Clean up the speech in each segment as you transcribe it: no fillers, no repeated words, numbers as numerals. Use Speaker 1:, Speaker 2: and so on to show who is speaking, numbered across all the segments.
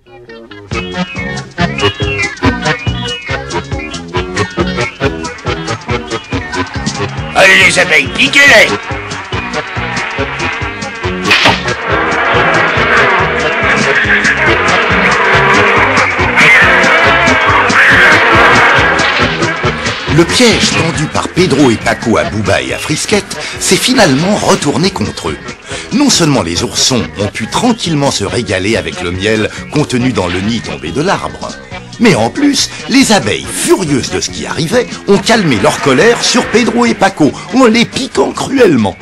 Speaker 1: Allez les abeilles, piquez-les!
Speaker 2: Le piège tendu par Pedro et Paco à Bouba et à Frisquette s'est finalement retourné contre eux. Non seulement les oursons ont pu tranquillement se régaler avec le miel contenu dans le nid tombé de l'arbre, mais en plus, les abeilles, furieuses de ce qui arrivait, ont calmé leur colère sur Pedro et Paco en les piquant cruellement.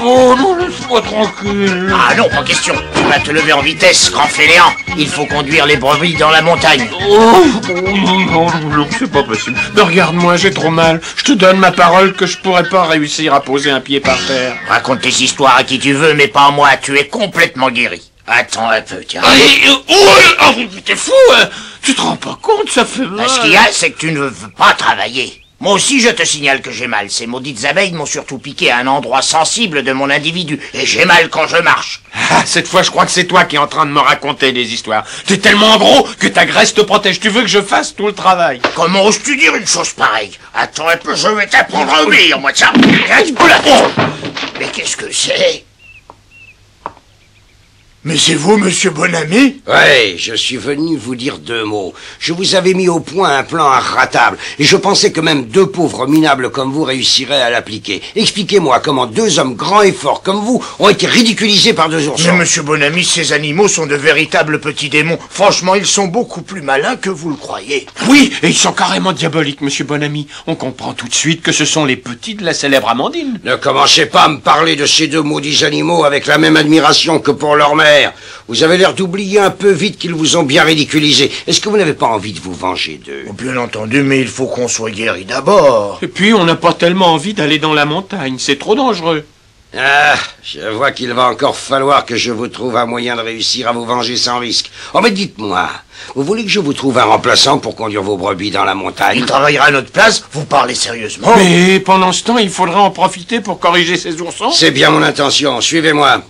Speaker 3: Oh non, laisse-moi tranquille.
Speaker 1: Ah non, pas question. Tu vas te lever en vitesse, grand fainéant. Il faut conduire les brebis dans la montagne.
Speaker 3: Oh non, c'est pas possible. Mais regarde-moi, j'ai trop mal. Je te donne ma parole que je pourrais pas réussir à poser un pied par terre.
Speaker 1: Raconte tes histoires à qui tu veux, mais pas à moi. Tu es complètement guéri. Attends un peu, tiens.
Speaker 3: T'es fou, hein? Tu te rends pas compte, ça fait mal.
Speaker 1: Ce qu'il y a, c'est que tu ne veux pas travailler. Moi aussi, je te signale que j'ai mal. Ces maudites abeilles m'ont surtout piqué à un endroit sensible de mon individu. Et j'ai mal quand je marche.
Speaker 3: Ah, cette fois, je crois que c'est toi qui es en train de me raconter des histoires. T'es tellement gros que ta graisse te protège. Tu veux que je fasse tout le travail?
Speaker 1: Comment oses-tu dire une chose pareille? Attends un peu, je vais t'apprendre à obéir, moi, de ça. Mais qu'est-ce que c'est?
Speaker 4: Mais c'est vous, monsieur Bonami?
Speaker 5: Ouais, je suis venu vous dire 2 mots. Je vous avais mis au point un plan inratable, et je pensais que même 2 pauvres minables comme vous réussiraient à l'appliquer. Expliquez-moi comment 2 hommes grands et forts comme vous ont été ridiculisés par 2 oursons.
Speaker 4: Mais monsieur Bonami, ces animaux sont de véritables petits démons. Franchement, ils sont beaucoup plus malins que vous le croyez.
Speaker 3: Oui, et ils sont carrément diaboliques, monsieur Bonami. On comprend tout de suite que ce sont les petits de la célèbre Amandine.
Speaker 5: Ne commencez pas à me parler de ces 2 maudits animaux avec la même admiration que pour leur mère. Vous avez l'air d'oublier un peu vite qu'ils vous ont bien ridiculisé. Est-ce que vous n'avez pas envie de vous venger d'eux?
Speaker 4: Oh, bien entendu, mais il faut qu'on soit guéri d'abord.
Speaker 3: Et puis, on n'a pas tellement envie d'aller dans la montagne. C'est trop dangereux.
Speaker 5: Ah, je vois qu'il va encore falloir que je vous trouve un moyen de réussir à vous venger sans risque. Oh, mais dites-moi, vous voulez que je vous trouve un remplaçant pour conduire vos brebis dans la montagne?
Speaker 4: Il travaillera à notre place? Vous parlez sérieusement?
Speaker 3: Mais pendant ce temps, il faudra en profiter pour corriger ces oursons.
Speaker 5: C'est bien mon intention. Suivez-moi.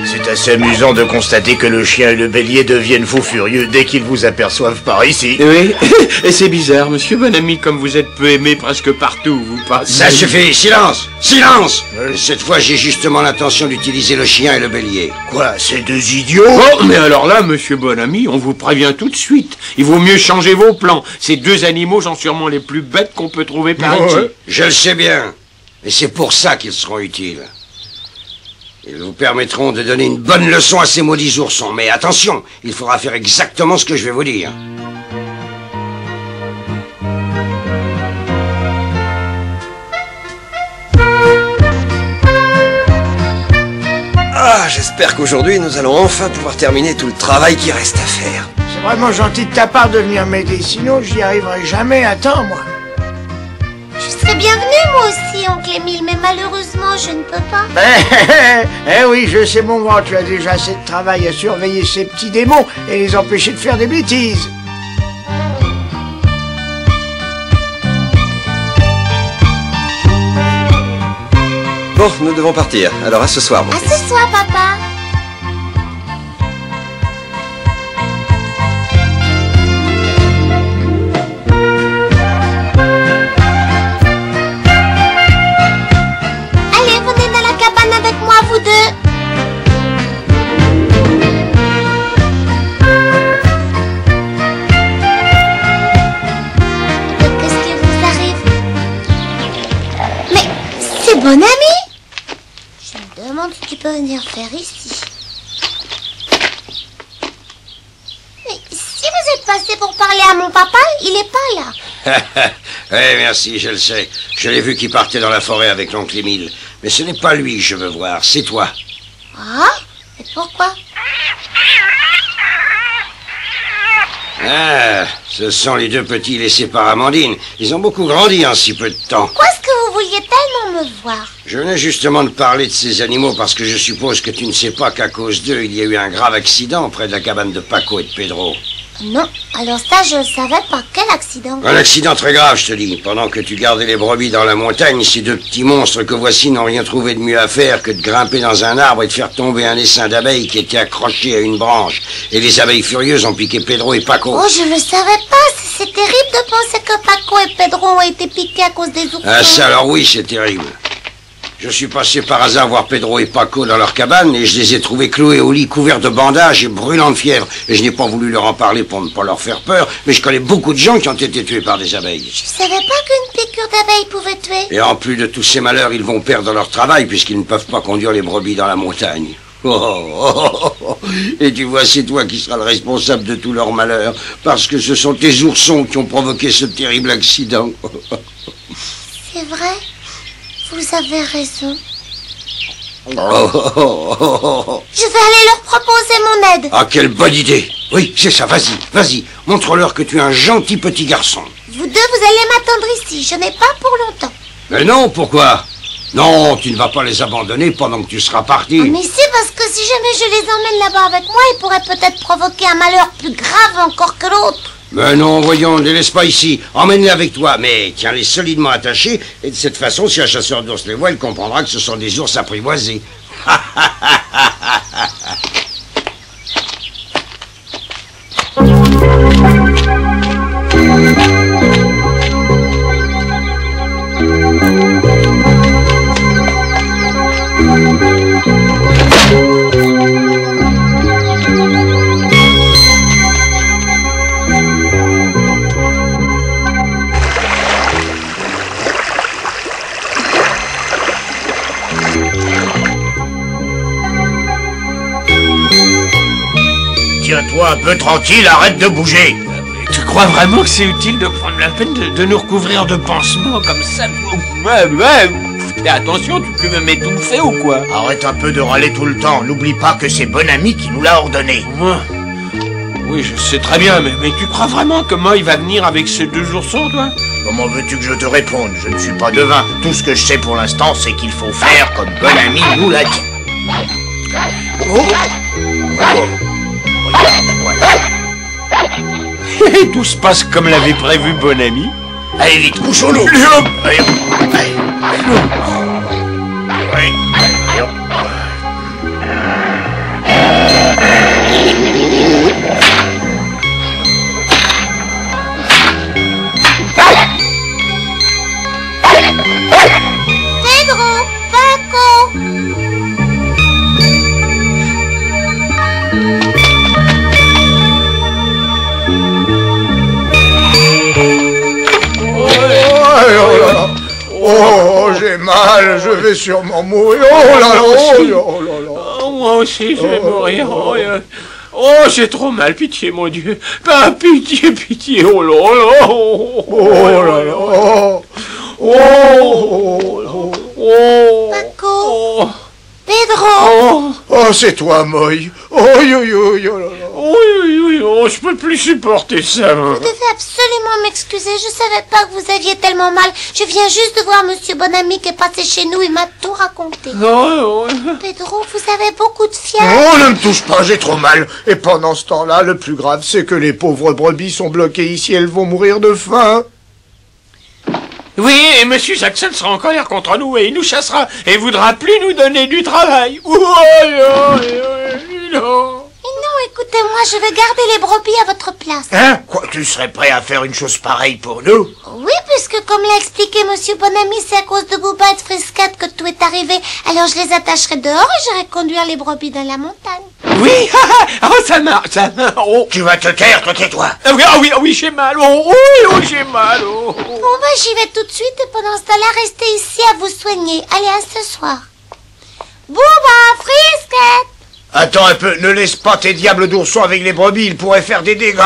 Speaker 4: C'est assez amusant de constater que le chien et le bélier deviennent fous furieux dès qu'ils vous aperçoivent par ici.
Speaker 3: Oui, et c'est bizarre, monsieur Bonami, comme vous êtes peu aimé presque partout où vous passez.
Speaker 5: Ça suffit, silence! Silence! Cette fois, j'ai justement l'intention d'utiliser le chien et le bélier.
Speaker 4: Quoi, ces 2 idiots?
Speaker 3: Oh, mais alors là, monsieur Bonami, on vous prévient tout de suite. Il vaut mieux changer vos plans. Ces 2 animaux sont sûrement les plus bêtes qu'on peut trouver par ici.
Speaker 5: Je le sais bien. Et c'est pour ça qu'ils seront utiles. Ils vous permettront de donner une bonne leçon à ces maudits oursons. Mais attention, il faudra faire exactement ce que je vais vous dire.
Speaker 6: Ah, j'espère qu'aujourd'hui, nous allons enfin pouvoir terminer tout le travail qui reste à faire.
Speaker 4: C'est vraiment gentil de ta part de venir m'aider, sinon j'y arriverai jamais à temps, moi.
Speaker 7: Je serais bienvenue moi aussi, oncle Émile, mais malheureusement je ne peux pas.
Speaker 4: Eh oui, je sais mon grand, tu as déjà assez de travail à surveiller ces petits démons et les empêcher de faire des bêtises.
Speaker 6: Bon, nous devons partir. Alors à ce soir, mon
Speaker 7: À
Speaker 6: fils.
Speaker 7: ce soir, papa. Allez, venez dans la cabane avec moi, vous 2. Qu'est-ce qui vous arrive? Mais c'est Bonami. Je me demande ce qu'il peut venir faire ici. Mais si vous êtes passé pour parler à mon papa, il n'est pas là.
Speaker 5: Oui, merci, je le sais. Je l'ai vu qui partait dans la forêt avec l'oncle Émile. Mais ce n'est pas lui que je veux voir, c'est toi.
Speaker 7: Ah? Et pourquoi?
Speaker 5: Ah, ce sont les deux petits laissés par Amandine. Ils ont beaucoup grandi en si peu de temps.
Speaker 7: Pourquoi est-ce que vous vouliez tellement me voir?
Speaker 5: Je venais justement de parler de ces animaux parce que je suppose que tu ne sais pas qu'à cause d'eux, il y a eu un grave accident près de la cabane de Paco et de Pedro.
Speaker 7: Non, alors ça je ne savais pas. Quel accident?
Speaker 5: Un accident très grave, je te dis. Pendant que tu gardais les brebis dans la montagne, ces deux petits monstres que voici n'ont rien trouvé de mieux à faire que de grimper dans un arbre et de faire tomber un essaim d'abeilles qui était accroché à une branche. Et les abeilles furieuses ont piqué Pedro et Paco.
Speaker 7: Oh, je le savais pas. C'est terrible de penser que Paco et Pedro ont été piqués à cause des oursons.
Speaker 5: Ah ça, alors oui, c'est terrible. Je suis passé par hasard voir Pedro et Paco dans leur cabane et je les ai trouvés cloués au lit couverts de bandages et brûlants de fièvre. Et je n'ai pas voulu leur en parler pour ne pas leur faire peur, mais je connais beaucoup de gens qui ont été tués par des abeilles.
Speaker 7: Je savais pas qu'une piqûre d'abeille pouvait tuer.
Speaker 5: Et en plus de tous ces malheurs, ils vont perdre leur travail puisqu'ils ne peuvent pas conduire les brebis dans la montagne. Et tu vois, c'est toi qui seras le responsable de tous leurs malheurs, parce que ce sont tes oursons qui ont provoqué ce terrible accident.
Speaker 7: C'est vrai. Vous avez raison. Je vais aller leur proposer mon aide.
Speaker 5: Ah, quelle bonne idée. Oui, c'est ça, vas-y, vas-y. Montre-leur que tu es un gentil petit garçon.
Speaker 7: Vous deux, vous allez m'attendre ici. Je n'ai pas pour longtemps.
Speaker 5: Mais non, pourquoi? Non, tu ne vas pas les abandonner pendant que tu seras parti.
Speaker 7: Oh, mais c'est parce que si jamais je les emmène là-bas avec moi, ils pourraient peut-être provoquer un malheur plus grave encore que l'autre.
Speaker 5: Mais non, voyons, ne les laisse pas ici. Emmène-les avec toi, mais tiens-les solidement attachés. Et de cette façon, si un chasseur d'ours les voit, il comprendra que ce sont des ours apprivoisés.
Speaker 1: Tiens-toi un peu tranquille, arrête de bouger.
Speaker 3: Tu crois vraiment que c'est utile de prendre la peine de nous recouvrir de pansements comme ça? Fais attention, tu peux me m'étouffer ou quoi?
Speaker 1: Arrête un peu de râler tout le temps. N'oublie pas que c'est Bonami qui nous l'a ordonné.
Speaker 3: Oui, je sais très bien, mais tu crois vraiment que Moy va venir avec ces deux oursons, toi?
Speaker 1: Comment veux-tu que je te réponde? Je ne suis pas devin. Tout ce que je sais pour l'instant, c'est qu'il faut faire comme Bonami nous l'a dit.
Speaker 3: Et tout se passe comme l'avait prévu Bonami.
Speaker 1: Allez vite, couchons-nous. Allez, allez.
Speaker 7: Pedro, Paco.
Speaker 4: Oh, j'ai mal, je vais sûrement mourir. Oh là là, oh là là.
Speaker 3: Oh, moi aussi, je vais mourir. Oh, j'ai trop mal, pitié, mon Dieu. Pitié, pitié, oh là là.
Speaker 4: Oh là là. Oh.
Speaker 7: Paco. Pedro.
Speaker 4: Oh, c'est toi, Moy. Oh, yo là là.
Speaker 3: Oh, je peux plus supporter ça.
Speaker 7: Vous devez absolument m'excuser. Je savais pas que vous aviez tellement mal. Je viens juste de voir Monsieur Bonami qui est passé chez nous. Il m'a tout raconté. Pedro, vous avez beaucoup de fièvre.
Speaker 4: Oh, ne me touche pas, j'ai trop mal. Et pendant ce temps-là, le plus grave, c'est que les pauvres brebis sont bloquées ici. Elles vont mourir de faim.
Speaker 3: Oui, et Monsieur Jackson sera en colère contre nous et il nous chassera et voudra plus nous donner du travail.
Speaker 7: Non, écoutez-moi, je vais garder les brebis à votre place.
Speaker 1: Hein? Quoi, tu serais prêt à faire une chose pareille pour nous?
Speaker 7: Oui, puisque comme l'a expliqué Monsieur Bonami, c'est à cause de Bouba et de Frisquette que tout est arrivé. Alors je les attacherai dehors et j'irai conduire les brebis dans la montagne.
Speaker 3: Oui, ça marche, oh.
Speaker 1: Tu vas te taire, toi, tais-toi.
Speaker 3: Oui, j'ai mal, j'ai mal,
Speaker 7: Bon, ben j'y vais tout de suite et pendant ce temps-là, restez ici à vous soigner. Allez, à ce soir. Bouba, Frisquette.
Speaker 1: Attends un peu, ne laisse pas tes diables d'oursons avec les brebis, ils pourraient faire des dégâts.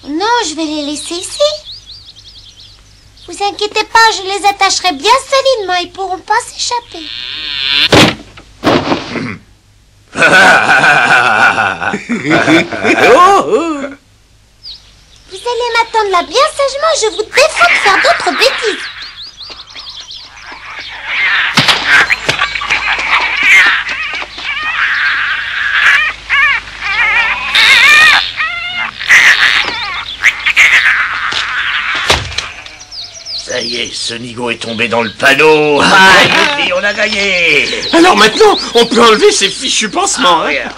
Speaker 7: Non, je vais les laisser ici. Vous inquiétez pas, je les attacherai bien solidement, ils pourront pas s'échapper. allez m'attendre là bien sagement, je vous défends de faire d'autres bêtises.
Speaker 1: Ça y est, ce nigo est tombé dans le panneau. Ah, youpi, on a gagné.
Speaker 3: Alors maintenant, on peut enlever ces fichus pansements.
Speaker 1: Ah, regarde.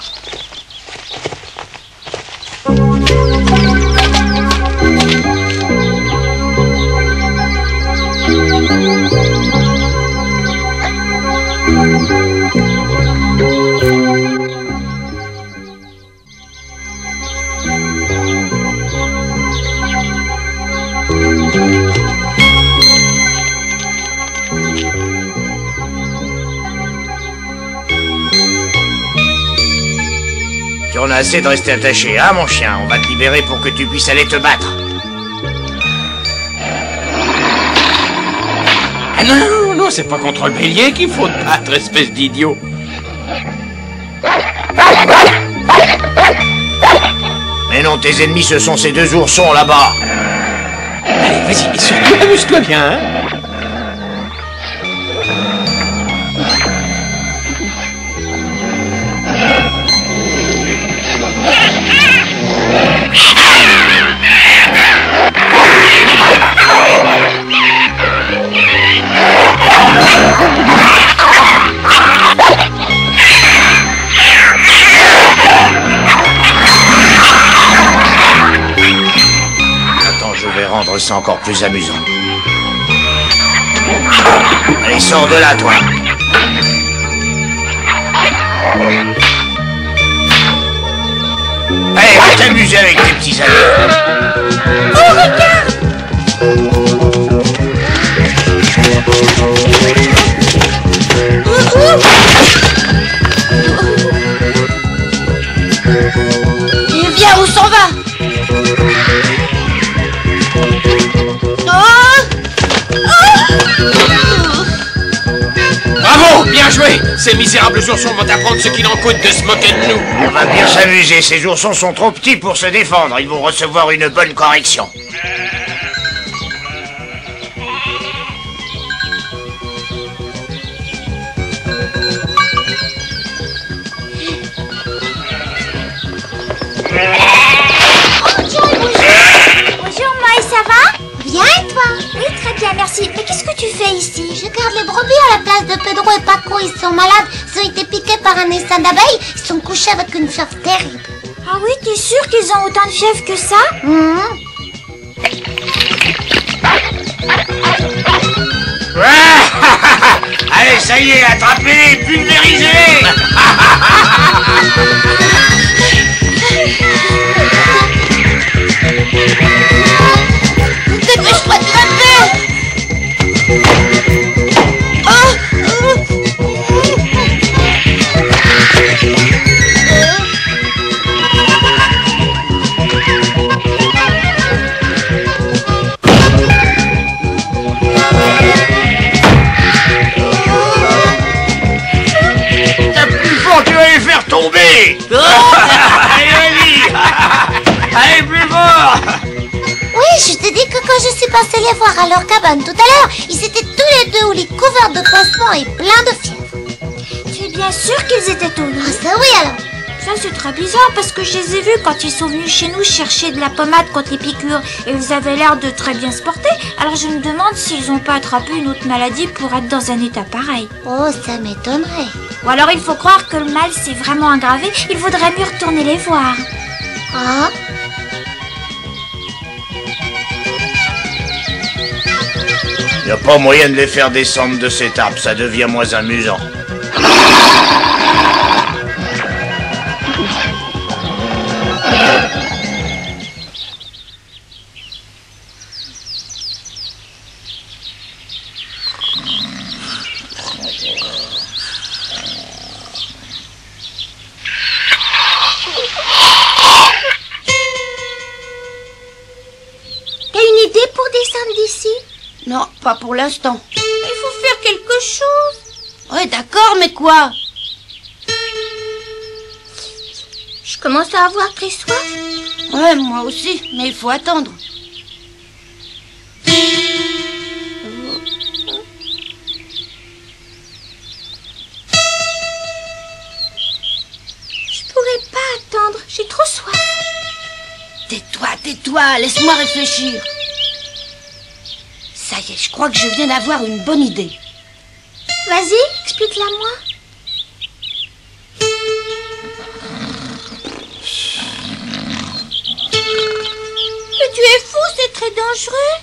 Speaker 1: Tu en as assez de rester attaché, hein, mon chien? On va te libérer pour que tu puisses aller te battre.
Speaker 3: Ah non, non, c'est pas contre le bélier qu'il faut te battre, espèce d'idiot.
Speaker 1: Mais non, tes ennemis, ce sont ces deux oursons là-bas.
Speaker 3: Allez, vas-y, et surtout, amuse-toi bien, hein.
Speaker 1: Rendre ça encore plus amusant. Allez, sors de là, toi. Allez, va t'amuser avec tes petits amis.
Speaker 7: Oh, regarde! Viens, où s'en va?
Speaker 3: Bravo, bien joué. Ces misérables oursons vont apprendre ce qu'il en coûte de se moquer de nous.
Speaker 1: On va bien s'amuser. Ces oursons sont trop petits pour se défendre. Ils vont recevoir une bonne correction.
Speaker 7: Bonjour, Maï, ça va? Bien, et toi? Oui, très bien, merci. Mais qu'est-ce que tu fais ici? Je garde les brebis à la place de Pedro et Paco. Ils sont malades. Ils ont été piqués par un essaim d'abeilles. Ils sont couchés avec une fièvre terrible.
Speaker 8: Ah oui, t'es sûr qu'ils ont autant de fièvre que ça?
Speaker 1: Allez, ça y est, attrapez-les, pulvérisez-les.
Speaker 7: Dépêche-toi de grimper!
Speaker 1: T'as plus fort, tu vas les faire tomber. Allez, vas-y. Allez, plus fort.
Speaker 7: Oui, je te dis que quand je suis passée les voir à leur cabane tout à l'heure, ils étaient tous les deux au lit couverts de pansements et pleins de fièvre.
Speaker 8: Tu es bien sûr qu'ils étaient au lit?
Speaker 7: Ah ça oui alors.
Speaker 8: Ça c'est très bizarre parce que je les ai vus quand ils sont venus chez nous chercher de la pommade contre les piqûres et ils avaient l'air de très bien se porter. Alors je me demande s'ils n'ont pas attrapé une autre maladie pour être dans un état pareil.
Speaker 7: Oh, ça m'étonnerait.
Speaker 8: Ou alors il faut croire que le mal s'est vraiment aggravé, il vaudrait mieux retourner les voir.
Speaker 7: Ah.
Speaker 1: Y a pas moyen de les faire descendre de cet arbre, ça devient moins amusant.
Speaker 7: T'as une idée pour descendre d'ici?
Speaker 9: Non, pas pour l'instant.
Speaker 7: Il faut faire quelque chose.
Speaker 9: Ouais, d'accord, mais quoi?
Speaker 7: Je Je commence à avoir très soif.
Speaker 9: Ouais, moi aussi, mais il faut attendre.
Speaker 8: Je pourrais pas attendre, j'ai trop soif.
Speaker 9: Tais-toi, laisse-moi réfléchir. Ça y est, je crois que je viens d'avoir une bonne idée.
Speaker 8: Vas-y, explique-la moi. Mais tu es fou, c'est très dangereux.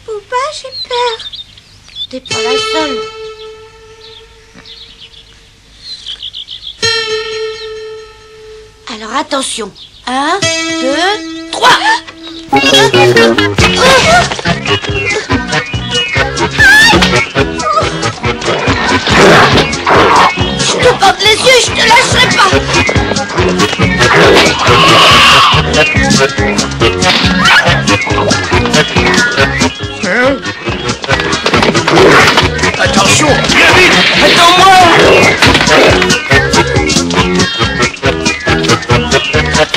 Speaker 8: Bouba, j'ai peur.
Speaker 9: T'es pas la seule. Alors attention. 1, 2, 3. Je te bande les yeux, je te lâcherai pas.
Speaker 4: Hein? Attention, viens vite.
Speaker 5: Attends-moi.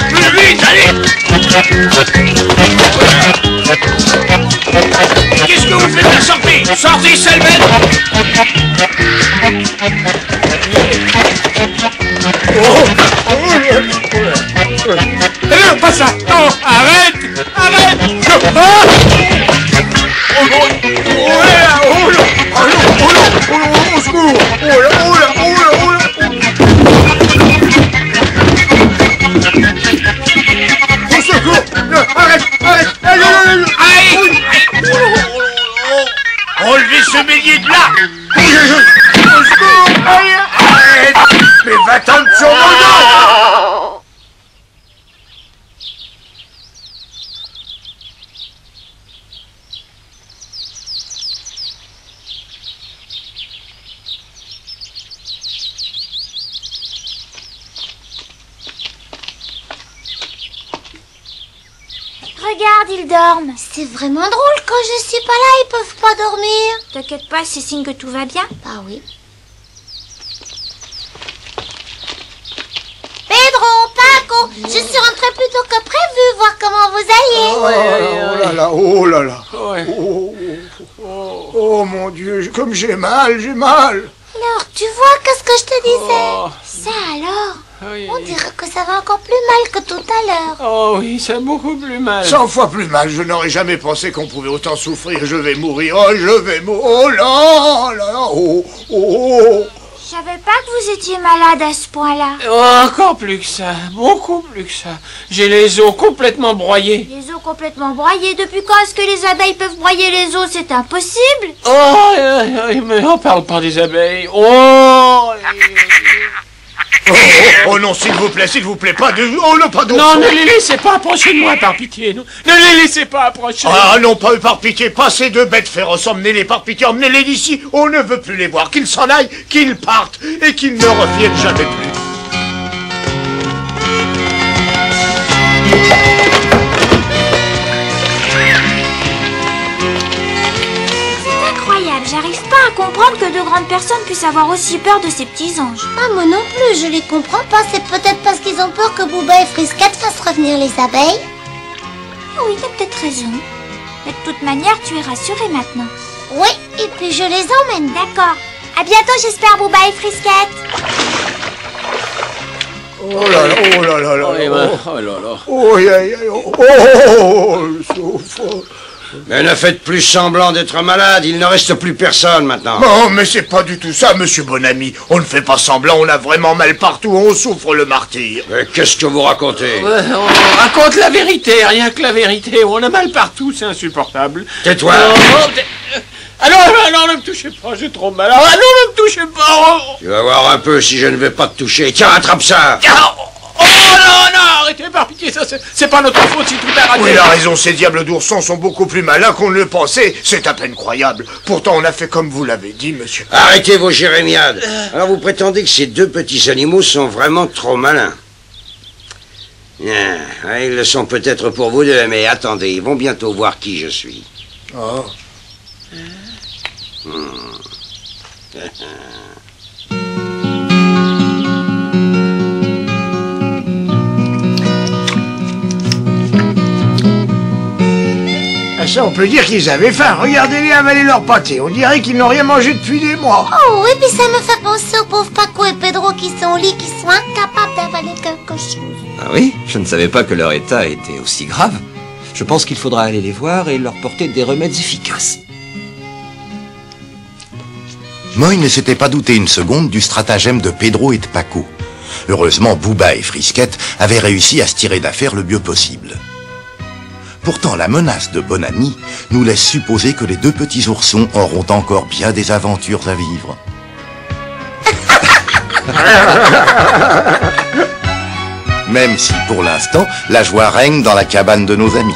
Speaker 4: Plus vite, allez. Qu'est-ce que vous faites là? Sortez. Sortez, sale bête.
Speaker 3: Non, pas ça. Non, arrête. Arrête.
Speaker 4: Enlevez ce bélier de là. Arrête. Mais va-t'en sur mon dos.
Speaker 8: Regarde, ils dorment.
Speaker 7: C'est vraiment drôle, quand je suis pas là, ils peuvent pas dormir.
Speaker 8: T'inquiète pas, c'est signe que tout va bien.
Speaker 7: Ah oui. Pedro, Paco, je suis rentrée plus tôt que prévu, voir comment vous alliez.
Speaker 4: Oh là là, oh là là.
Speaker 3: Ouais.
Speaker 4: Oh mon Dieu, comme j'ai mal.
Speaker 7: Alors, tu vois, qu'est-ce que je te disais?
Speaker 3: Oh.
Speaker 7: Ça alors,
Speaker 3: Oui.
Speaker 7: on dirait que ça va encore plus mal que tout à l'heure.
Speaker 3: Oh oui, ça a beaucoup plus mal.
Speaker 4: 100 fois plus mal, je n'aurais jamais pensé qu'on pouvait autant souffrir. Je vais mourir, oh je vais mourir, oh là là, oh.
Speaker 8: Je savais pas que vous étiez malade à ce point-là.
Speaker 3: Oh, encore plus que ça, beaucoup plus que ça. J'ai les os complètement broyés.
Speaker 8: Les os complètement broyés. Depuis quand est-ce que les abeilles peuvent broyer les os? C'est impossible.
Speaker 3: Oh, mais on parle pas des abeilles. Oh,
Speaker 4: Oh non, s'il vous plaît, pas de... Oh non, pas de...
Speaker 3: non, ne les laissez pas approcher de moi par pitié. Non. Ne les laissez pas approcher.
Speaker 4: Ah non, pas par pitié, pas ces deux bêtes féroces, emmenez-les par pitié, emmenez-les d'ici, on ne veut plus les voir, qu'ils s'en aillent, qu'ils partent, et qu'ils ne reviennent jamais plus.
Speaker 8: C'est incroyable, j'arrive pas à comprendre que de grandes personnes puissent avoir aussi peur de ces petits anges.
Speaker 7: Ah, moi non plus, je les comprends pas. C'est peut-être parce qu'ils ont peur que Bouba et Frisquette fassent revenir les abeilles.
Speaker 8: Ah oui, t'as peut-être raison. Mais de toute manière, tu es rassurée maintenant.
Speaker 7: Oui, et puis je les emmène.
Speaker 8: D'accord. À bientôt, j'espère, Bouba et Frisquette.
Speaker 4: Oh là là, oh là là là,
Speaker 3: Oh, Emma, oh là là.
Speaker 4: oh, aïe, aïe, aïe, oh, le souffle.
Speaker 5: Mais ne faites plus semblant d'être malade, il ne reste plus personne maintenant.
Speaker 4: Non, mais c'est pas du tout ça, monsieur Bonami. On ne fait pas semblant, on a vraiment mal partout, on souffre le martyr.
Speaker 5: Mais qu'est-ce que vous racontez?
Speaker 3: On raconte la vérité, rien que la vérité. On a mal partout, c'est insupportable.
Speaker 5: Tais-toi.
Speaker 3: Ah non, ne me touchez pas, j'ai trop mal. Ah non, ne me touchez pas.
Speaker 5: Tu vas voir un peu si je ne vais pas te toucher. Tiens, attrape ça.
Speaker 3: Oh non, arrêtez, par pitié, ça c'est pas notre faute si tout est raté.
Speaker 4: Oui, il a raison, ces diables d'oursons sont beaucoup plus malins qu'on ne le pensait. C'est à peine croyable. Pourtant, on a fait comme vous l'avez dit, monsieur.
Speaker 5: Arrêtez vos jérémiades. Alors vous prétendez que ces deux petits animaux sont vraiment trop malins? Ah, ils le sont peut-être pour vous deux, mais attendez, ils vont bientôt voir qui je suis.
Speaker 4: Oh. Ah, ça, on peut dire qu'ils avaient faim. Regardez-les avaler leur pâté. On dirait qu'ils n'ont rien mangé depuis des mois.
Speaker 7: Oh, et puis ça me fait penser aux pauvres Paco et Pedro qui sont au lit, qui sont incapables d'avaler quelque chose.
Speaker 6: Ah oui, je ne savais pas que leur état était aussi grave. Je pense qu'il faudra aller les voir et leur porter des remèdes efficaces.
Speaker 2: Moy ne s'était pas douté une seconde du stratagème de Pedro et de Paco. Heureusement, Bouba et Frisquette avaient réussi à se tirer d'affaire le mieux possible. Pourtant, la menace de Bonami nous laisse supposer que les deux petits oursons auront encore bien des aventures à vivre. Même si, pour l'instant, la joie règne dans la cabane de nos amis.